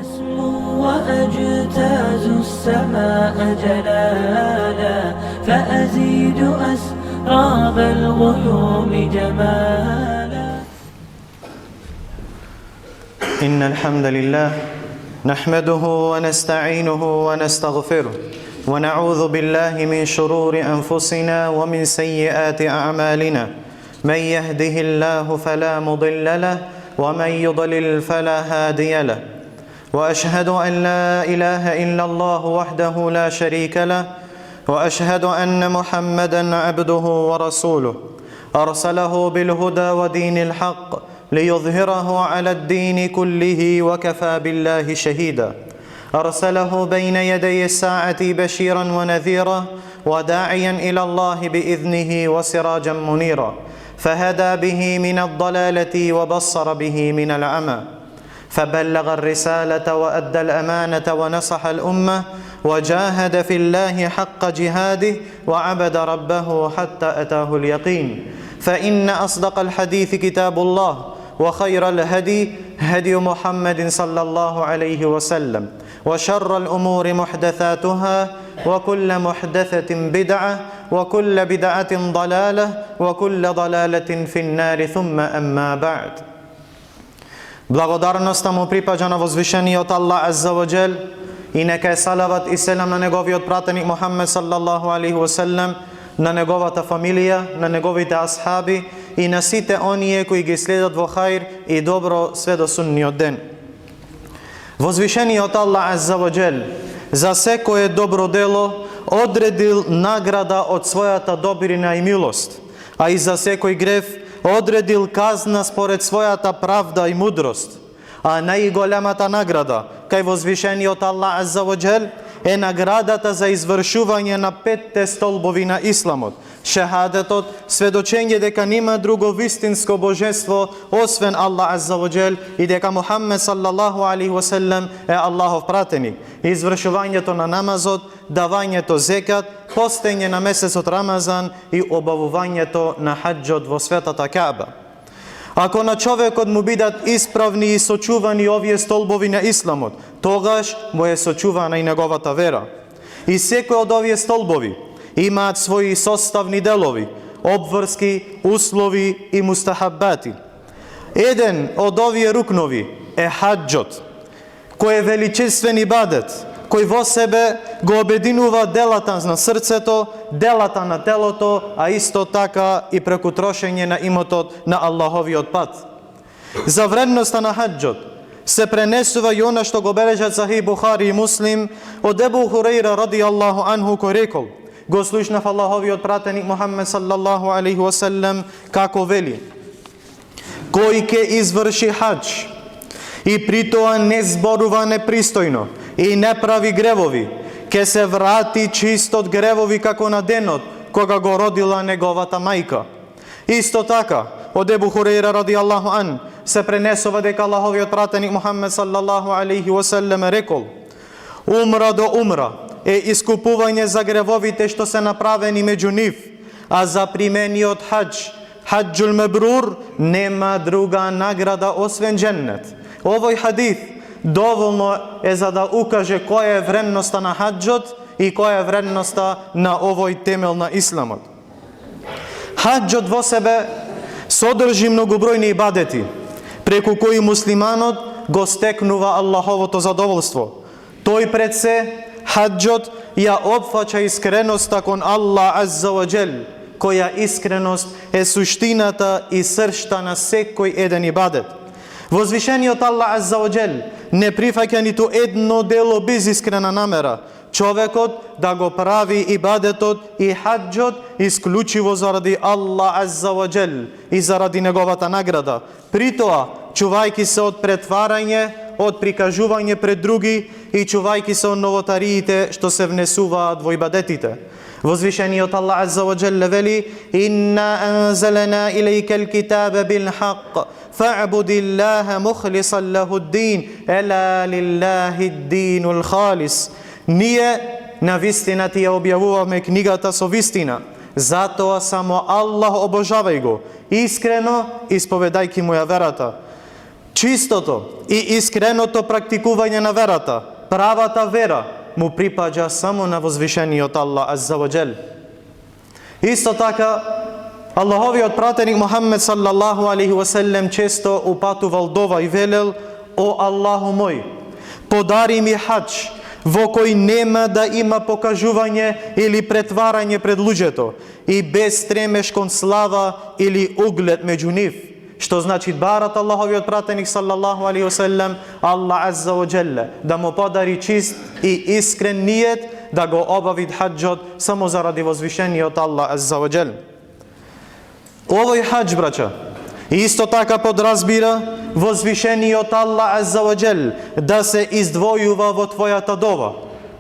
أسمو وأجتاز السماء جلالا فأزيد أسراب الغيوم جمالا. إن الحمد لله نحمده ونستعينه ونستغفره ونعوذ بالله من شرور أنفسنا ومن سيئات أعمالنا. من يهده الله فلا مضل له ومن يضلل فلا هادي له. وأشهد أن لا إله إلا الله وحده لا شريك له وأشهد أن محمدا عبده ورسوله أرسله بالهدى ودين الحق ليظهره على الدين كله وكفى بالله شهيدا. أرسله بين يدي الساعة بشيرا ونذيرا وداعيا إلى الله بإذنه وسراجا منيرا فهدى به من الضلالة وبصر به من العمى فبلغ الرسالة وأدى الأمانة ونصح الأمة وجاهد في الله حق جهاده وعبد ربه حتى أتاه اليقين. فإن أصدق الحديث كتاب الله وخير الهدي هدي محمد صلى الله عليه وسلم وشر الأمور محدثاتها وكل محدثة بدعة وكل بدعة ضلالة وكل ضلالة في النار ثم أما بعد. Благодарноста му припаѓа на возвишениот Аллах Азза ва Джел и нека е салават и селам на неговиот пратеник Мухаммед саллаллаху алейхи ва селем, на неговата фамилија, на неговите асхаби и на сите оние кои ги следат во хаир и добро све до судниот ден. Возвишениот Аллах Азза ва Джел за секое добро дело одредил награда од својата добрина и милост, а и за секој грев одредил казна според својата правда и мудрост. А најголемата награда кај возвишениот Аллах Азза ва Джел е наградата за извршување на 5 столбови на исламот: шехадетот, сведочење дека нема друго вистинско божество освен Аллах Азза ва Джел и дека Мухаммед саллаллаху алейхи ва селем е Аллахов пратеник, извршувањето на намазот, давањето зекат, постење на месецот Рамазан и обавувањето на хаџот во светата Каба. Ако на човекот му бидат исправни и сочувани овие столбови на исламот, тогаш му е сочувана и неговата вера. И секој од овие столбови имаат своји составни делови, обврски, услови и мустахабати. Еден од овие рукнови е хаџот, кој е величествен ибадет, кој во себе го обединува делата на срцето, делата на телото, а исто така и преку трошење на имотот на Аллаховиот пат. За вредноста на хаџот се пренесува и она што го бележат Сахих Бухари и Муслим од Ебу Хурейра радијаллаху анху, кој рекол: го слушнав Аллаховиот пратеник Мухаммед саллаллаху алейхи ва селем како вели: кој ќе изврши хаџ и при тоа не зборува непристојно и не прави гревови, ќе се врати чист од гревови како на денот кога го родила неговата мајка. Исто така, од Ебу Хурейра радијаллаху ан се пренесува дека Аллаховиот пратеник Мухаммед саллаллаху алейхи ва селем рекол: умра до умра е искупување за гревовите што се направени меѓу нив, а за примениот хаџ, хаџul мебрур, нема друга награда освен дженнет. Овој хадис доволно е за да укаже која е вредноста на хаџот и која е вредноста на овој темел на исламот. Хаџот во себе содржи многобројни ибадети, преку кои муслиманот го стекнува Аллаховото задоволство. Тој пред се, хаџот ја опфаќа искреноста кон Аллах Азза ва Джел, која искреност е суштината и сршта на секој еден ибадет. Возвишениот Аллах Азза ва Джел не прифаќа ниту едно дело без искрена намера. Човекот да го прави ибадетот и хаџот исклучиво заради Аллах Азза ва Джел и заради неговата награда. При тоа, чувајки се од претварање, од прикажување пред други и чувајки се од новотариите што се внесуваат во ибадетите. Возвишениот Аллах Азза ва Джел вели: инна анзална илейкал китаба бил хақ фаъбудиллаха мухлисан лахуддин ела лиллахи ддинул халис. Ние на вистина ти ја објавуваме книгата со вистина, затоа само Аллах обожавај го, искрено исповедајки му ја верата. Чистото и искреното практикување на верата, правата вера, му припаѓа само на возвишениот Аллах азза ва џел. Исто така, Аллаховиот пратеник Мухаммед саллаллаху алейхи ва селем често упатувал дова и велел: О Аллаху мој, подари ми хаџ во кој нема да има покажување или претварање пред луѓето и без стремеш кон слава или углед меѓу нив. Што значи барат Аллаховиот пратеник саллаллаху алейхи ва селем Аллах азза ва џелле да му подари чист и искрен ниет да го обави хаџот само заради возвишениот Аллах азза ва џел. Овој хаџ, браќа, исто така подразбира возвишениот Аллах азза ва џел да се издвојува во твојата дова,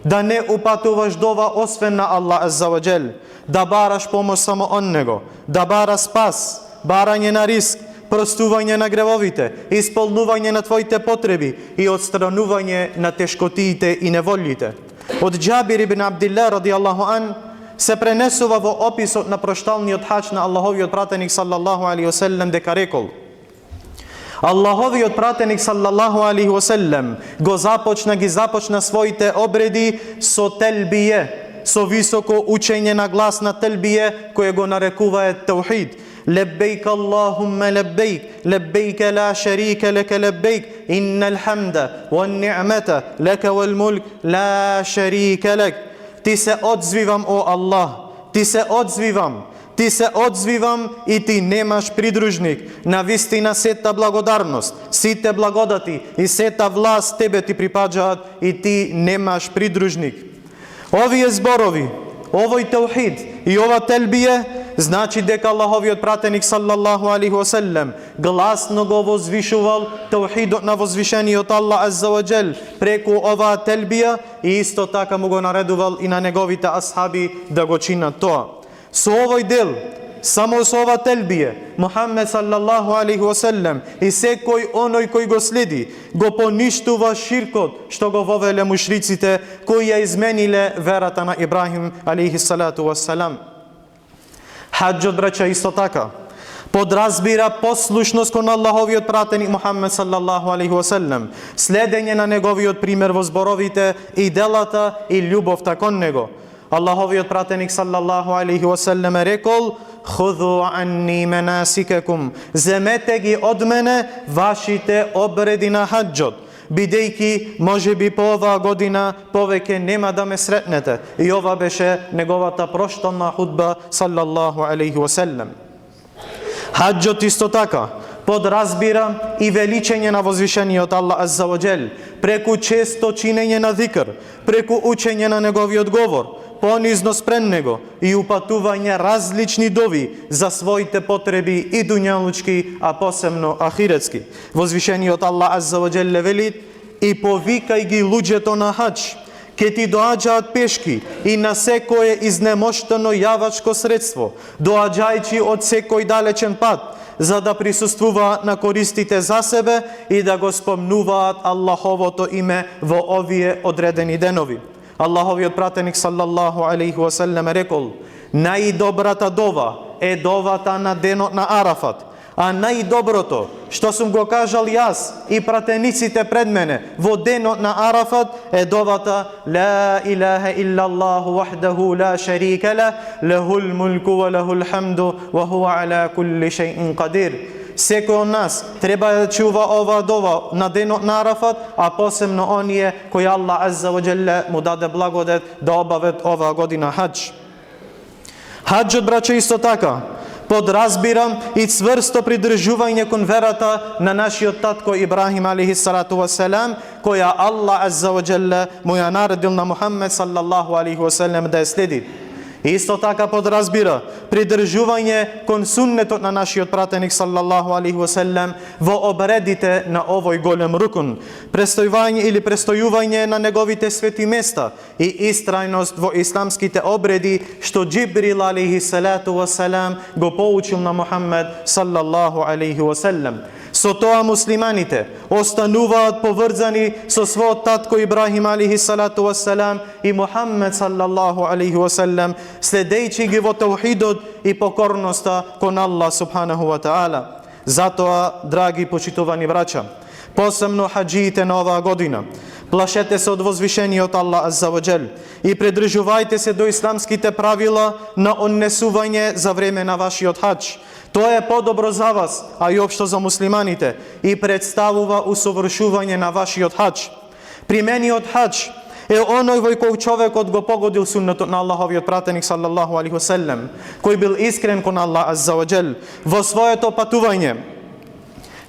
да не упатуваш дова освен на Аллах азза ва џел, да бараш помош само он него, да бара спас, барање на риск, простување на гревовите, исполнување на твоите потреби и отстранување на тешкотиите и неволите. Од Џабир ибн Абдилlah радијаллаху ан се пренесува во описот на прошталниот хаџ на Аллаховиот пратеник саллаллаху алейхи ва селем дека рекол: Аллаховиот пратеник саллаллаху алейхи ва селем ги започна своите обреди со телбие, со високо учење на глас на телбие, кое го нарекувае таухид. لبيك اللهم لبيك لبيك لا شريك لك لبيك إن الحمد والنعمة لك والملك لا شريك لك. Ти се одзвивам, о Аллах, ти се одзвивам и ти немаш придружник. Навистина сета благодарност, сите благодати и сета власт тебе ти припаѓаат и ти немаш придружник. Овие зборови, овој таухид и ова телбие значи дека Аллаховиот пратеник саллаллаху алейхи ва селем гласно го возвишувал таухидот на возвишениот Аллах азза ва џел преку оваа телбија и исто така му го наредувал и на неговите асхаби да го чинат тоа. Со овој дел, само со ова телбие, Мухаммед саллаллаху алейхи ва селем и секој оној кој го следи, го поништува ширкот што го вовеле мушриците кои ја измениле верата на Ибрахим алейхи салату ва салам. Хаџот, браќа, исто така подразбира послушност кон Аллаховиот пратеник Мухаммед саллаллаху алейхи ва селем, следење на неговиот пример во зборовите и делата и љубовта кон него. Аллаховиот пратеник саллаллаху алейхи ва селем рекол: Худhu анни манасикакум, земете ги од мене вашите обреди на хаџот, бидејќи можеби по оваа година повеќе нема да ме сретнете. И ова беше неговата проштална худба саллаллаху алейхи ва селем. Хаџот исто така подразбира и величење на возвишениот Аллах азза ва џел преку често чинење на зикр, преку учење на неговиот говор, понизно спрен него и упатување различни дови за своите потреби и дуњалучки, а посебно ахиретски. Возвишениот Аллах азза ва џел вели: и повикај ги луѓето на хаџ, ке ти доаѓаат пешки и на секое изнемоштено јавачко средство, доаѓајќи од секој далечен пат, за да присуствуваат на користите за себе и да го спомнуваат Аллаховото име во овие одредени денови. Аллаховиот пратеник саллаллаху алейхи ва селем рекол: најдобрата дова е довата на денот на Арафат, а најдоброто што сум го кажал јас и пратениците пред мене во денот на Арафат е довата ла илаха иллаллаху вахдаху ла шарика ла, лахул мулку ва лахул хамду ва хуа ала кулли шејин кадир. Секој од нас треба да чува ова дова на денот на Арафат, а посебно оние кои Аллах азза ва џелле му даде благодет да обават оваа година хаџ. Хаџот, браќа, исто така подразбира и цврсто придржување кон верата на нашиот татко Ибрахим алейхи салату ва селам, која Аллах азза ва џелле му ја наредил на Мухаммед саллаллаху алейхи ва селем да ја следи. Исто така подразбира придржување кон суннетот на нашиот пратеник саллаллаху алейхи ва селем во обредите на овој голем рукун, престојување на неговите свети места и истрајност во исламските обреди што Џибрил алейхи салату ва салам го поучил на Мухаммед саллаллаху алейхи ва селем. Со тоа муслиманите остануваат поврзани со својот татко Ибрахим алейхи салату ва салам и Мухаммед саллаллаху алейхи ва салам, следејќи ги во таухидот и покорноста кон Аллах субханаху ва таала. Затоа, драги почитувани браќа, посебно хаджиите на оваа година. Плашете се од возвишениот Аллах Азза ва Джел и придржувајте се до исламските правила на однесување за време на вашиот хадж. Тоа е подобро за вас, а и општо за муслиманите, и представува усовршување на вашиот хадж. Примениот хадж е оној во кој човекот го погодил суннетот на Аллаховиот пратеник саллаллаху алейхи ва селем, кој бил искрен кон Аллах Азза ва Джел во своето патување,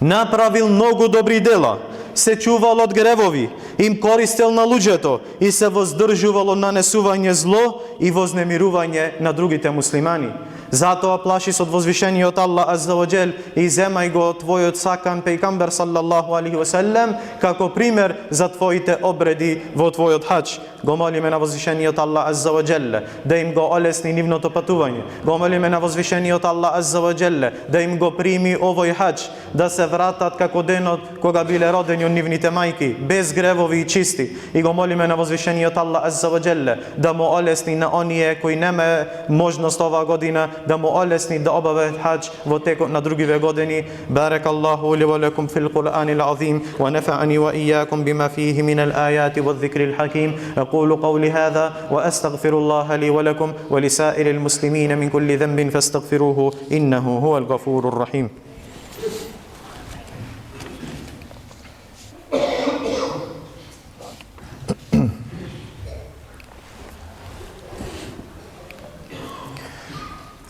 направил многу добри дела, се чувал од гревови, им користел на луѓето и се воздржувал од нанесување зло и вознемирување на другите муслимани. Затоа плаши се од возвишениот Аллах Азза ва Джел и земај го твојот сакан пејгамбер саллаллаху алейхи ва селем како пример за твоите обреди во твојот хадж. Го молиме на возвишениот Аллах Азза ва Джел да им го олесни нивното патување. Го молиме на возвишениот Аллах Азза ва Джел да им го прими овој хадж, да се вратат како денот кога биле родени од нивните мајки, без гревови и чисти. И го молиме на возвишениот Аллах Азза ва Джел да му олесни на оние кои нема можност оваа година да му олесни да обават хадж во текот на другиве години. Баракаллаху ли ва лекум фил Кур'анил азим ва нафa'ani wa iyyakum bima fihi min al-ayati wadh-dhikril hakim. أقول قولي هذا وأستغفر الله لي ولكم ولسائر المسلمين من كل ذنب فاستغفروه إنه هو الغفور الرحيم.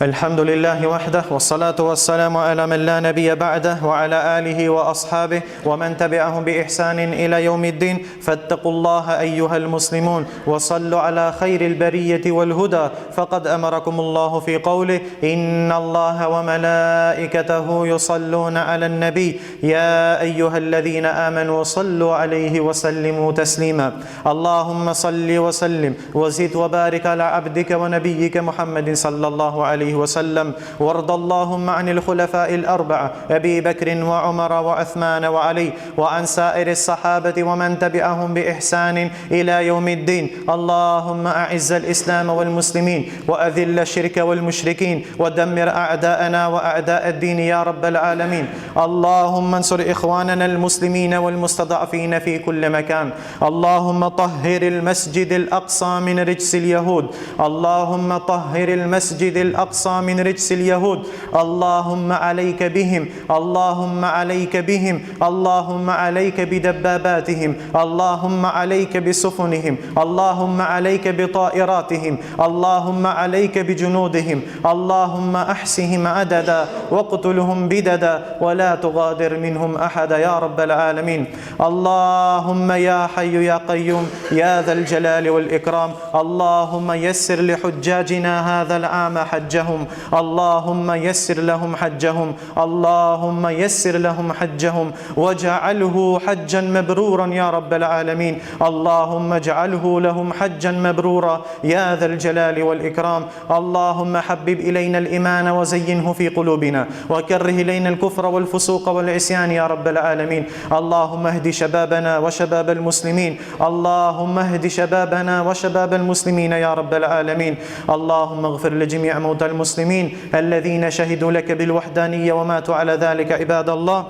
الحمد لله وحده والصلاة والسلام على من لا نبي بعده وعلى آله وأصحابه ومن تبعهم بإحسان إلى يوم الدين. فاتقوا الله أيها المسلمون وصلوا على خير البرية والهدى، فقد أمركم الله في قوله إن الله وملائكته يصلون على النبي يا أيها الذين آمنوا صلوا عليه وسلموا تسليما. اللهم صل وسلم وزد وبارك على عبدك ونبيك محمد صلى الله عليه وسلم، وارض اللهم عن الخلفاء الأربعة أبي بكر وعمر وعثمان وعلي وعن سائر الصحابة ومن تبعهم بإحسان إلى يوم الدين. اللهم أعز الإسلام والمسلمين وأذل الشرك والمشركين ودمر أعداءنا وأعداء الدين يا رب العالمين. اللهم انصر إخواننا المسلمين والمستضعفين في كل مكان. اللهم طهر المسجد الأقصى من رجس اليهود. اللهم طهر المسجد الأقصى من رجس اليهود. اللهم عليك بهم، اللهم عليك بهم، اللهم عليك بدباباتهم، اللهم عليك بسفنهم، اللهم عليك بطائراتهم، اللهم عليك بجنودهم، اللهم أحصهم عددا واقتلهم بددا ولا تغادر منهم أحدا يا رب العالمين. اللهم يا حي يا قيوم يا ذا الجلال والإكرام، اللهم يسر لحجاجنا هذا العام حجهم، اللهم يسر لهم حجهم، اللهم يسر لهم حجهم واجعله حجا مبرورا يا رب العالمين. اللهم اجعله لهم حجا مبرورا يا ذا الجلال والإكرام. اللهم حبب إلينا الإيمان وزينه في قلوبنا وكره إلينا الكفر والفسوق والعصيان يا رب العالمين. اللهم اهد شبابنا وشباب المسلمين، اللهم اهد شبابنا وشباب المسلمين يا رب العالمين. اللهم اغفر لجميع موتى المسلمين الذين شهدوا لك بالوحدانية وماتوا على ذلك. عباد الله،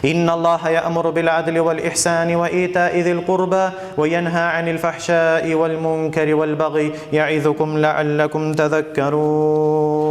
إن الله يأمر بالعدل والإحسان وإيتاء ذي القربى وينهى عن الفحشاء والمنكر والبغي يعظكم لعلكم تذكرون.